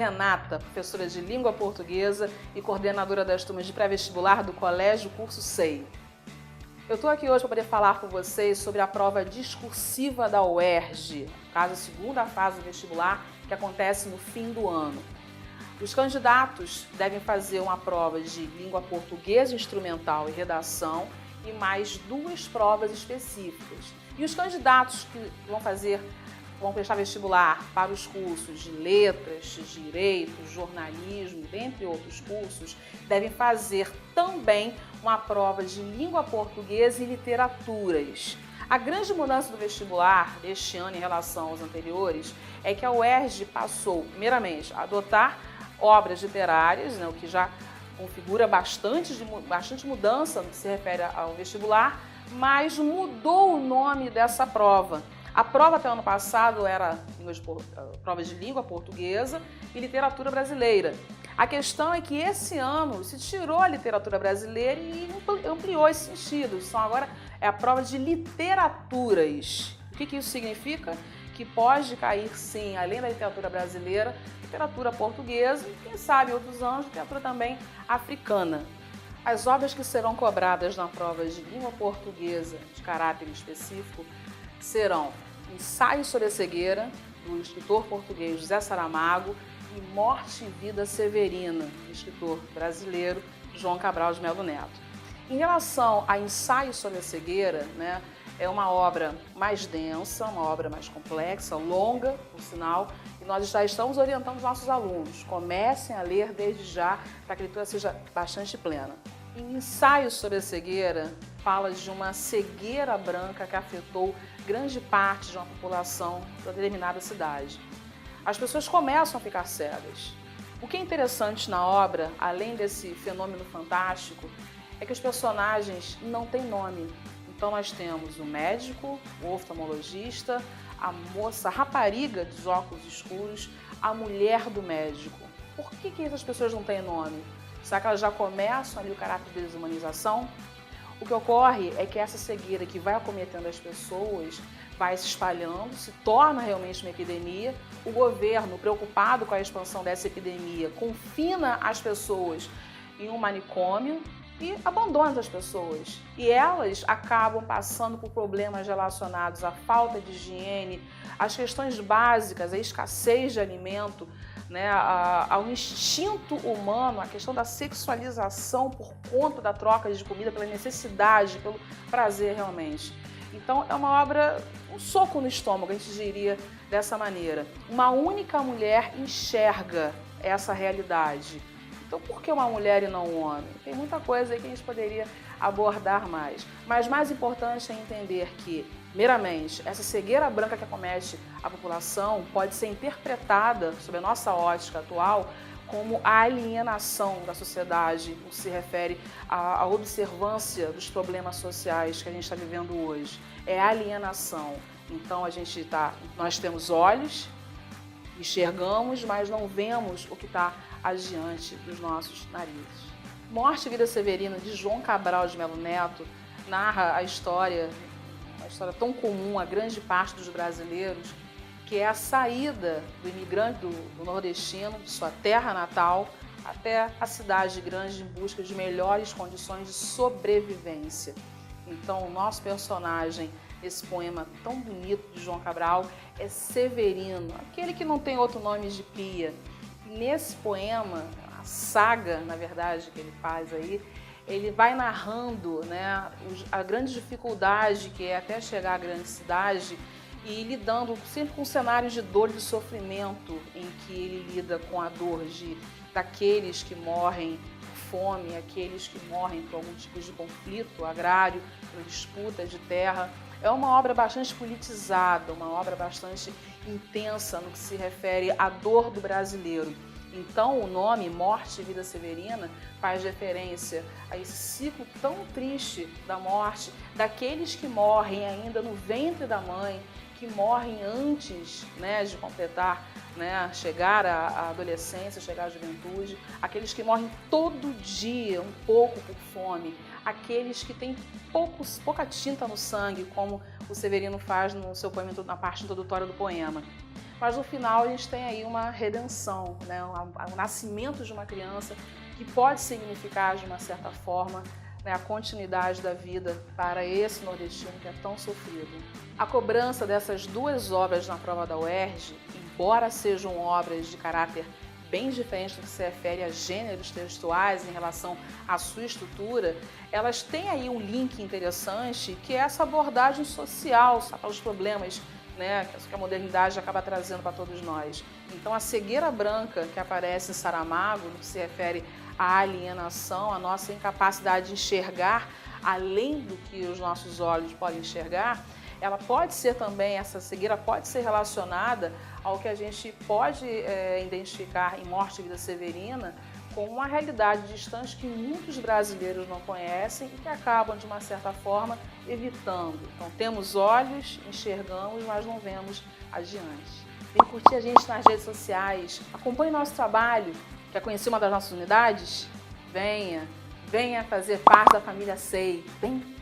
Renata, professora de língua portuguesa e coordenadora das turmas de pré-vestibular do Colégio Curso SEI. Eu estou aqui hoje para poder falar com vocês sobre a prova discursiva da UERJ, caso a segunda fase do vestibular, que acontece no fim do ano. Os candidatos devem fazer uma prova de língua portuguesa instrumental e redação e mais 2 provas específicas. E os candidatos que vão prestar vestibular para os cursos de letras, direito, jornalismo, dentre outros cursos, devem fazer também uma prova de língua portuguesa e literaturas. A grande mudança do vestibular deste ano em relação aos anteriores é que a UERJ passou, primeiramente, a adotar obras literárias, o que já configura bastante mudança no que se refere ao vestibular, mas mudou o nome dessa prova. A prova até o ano passado era prova de língua portuguesa e literatura brasileira. A questão é que esse ano se tirou a literatura brasileira e ampliou esse sentido. Então agora é a prova de literaturas. O que isso significa? Que pode cair, sim, além da literatura brasileira, literatura portuguesa e, quem sabe, em outros anos, literatura também africana. As obras que serão cobradas na prova de língua portuguesa de caráter específico serão Ensaio sobre a Cegueira, do escritor português José Saramago, e Morte e Vida Severina, do escritor brasileiro João Cabral de Melo Neto. Em relação a Ensaio sobre a Cegueira, é uma obra mais densa, uma obra mais complexa, longa, por sinal, e nós já estamos orientando os nossos alunos. Comecem a ler desde já, para que a leitura seja bastante plena. Em Ensaio sobre a Cegueira, fala de uma cegueira branca que afetou grande parte de uma população de uma determinada cidade. As pessoas começam a ficar cegas. O que é interessante na obra, além desse fenômeno fantástico, é que os personagens não têm nome. Então nós temos o médico, o oftalmologista, a moça, a rapariga dos óculos escuros, a mulher do médico. Por que essas pessoas não têm nome? Será que elas já começam ali o caráter de desumanização? O que ocorre é que essa cegueira que vai acometendo as pessoas vai se espalhando, se torna realmente uma epidemia. O governo, preocupado com a expansão dessa epidemia, confina as pessoas em um manicômio e abandona as pessoas. E elas acabam passando por problemas relacionados à falta de higiene, às questões básicas, à escassez de alimento, ao instinto humano, a questão da sexualização por conta da troca de comida, pela necessidade, pelo prazer realmente. Então é uma obra, um soco no estômago, a gente diria dessa maneira. Uma única mulher enxerga essa realidade. Então por que uma mulher e não um homem? Tem muita coisa aí que a gente poderia abordar mais. Mas mais importante é entender que, primeiramente, essa cegueira branca que acomete a população pode ser interpretada, sob a nossa ótica atual, como a alienação da sociedade, no que se refere à observância dos problemas sociais que a gente está vivendo hoje. É a alienação. Então nós temos olhos, enxergamos, mas não vemos o que está adiante dos nossos narizes. Morte e Vida Severina, de João Cabral de Melo Neto, narra a história, uma história tão comum a grande parte dos brasileiros, que é a saída do imigrante do nordestino, de sua terra natal, até a cidade grande em busca de melhores condições de sobrevivência. Então, o nosso personagem, esse poema tão bonito de João Cabral, é Severino, aquele que não tem outro nome de pia. E nesse poema, a saga, na verdade, que ele faz aí, ele vai narrando a grande dificuldade que é até chegar à grande cidade e lidando sempre com cenários de dor e de sofrimento, em que ele lida com a dor daqueles que morrem por fome, aqueles que morrem por algum tipo de conflito agrário, por disputa de terra. É uma obra bastante politizada, uma obra bastante intensa no que se refere à dor do brasileiro. Então, o nome Morte e Vida Severina faz referência a esse ciclo tão triste da morte, daqueles que morrem ainda no ventre da mãe, que morrem antes de completar, chegar à adolescência, chegar à juventude, aqueles que morrem todo dia, um pouco por fome, aqueles que têm pouca tinta no sangue, como o Severino faz no seu poema, na parte introdutória do poema. mas no final a gente tem aí uma redenção, né? O nascimento de uma criança que pode significar, de uma certa forma, né, a continuidade da vida para esse nordestino que é tão sofrido. A cobrança dessas duas obras na prova da UERJ, embora sejam obras de caráter bem diferente do que se refere a gêneros textuais em relação à sua estrutura, elas têm aí um link interessante, que é essa abordagem social para os problemas, né, que a modernidade acaba trazendo para todos nós. Então, a cegueira branca que aparece em Saramago, no que se refere à alienação, a nossa incapacidade de enxergar além do que os nossos olhos podem enxergar, ela pode ser também, essa cegueira pode ser relacionada ao que a gente pode identificar em Morte e Vida Severina com uma realidade distante que muitos brasileiros não conhecem e que acabam, de uma certa forma, evitando. Então, temos olhos, enxergamos, mas não vemos adiante. Vem curtir a gente nas redes sociais, acompanhe nosso trabalho. Quer conhecer uma das nossas unidades? Venha fazer parte da família SEI. Vem!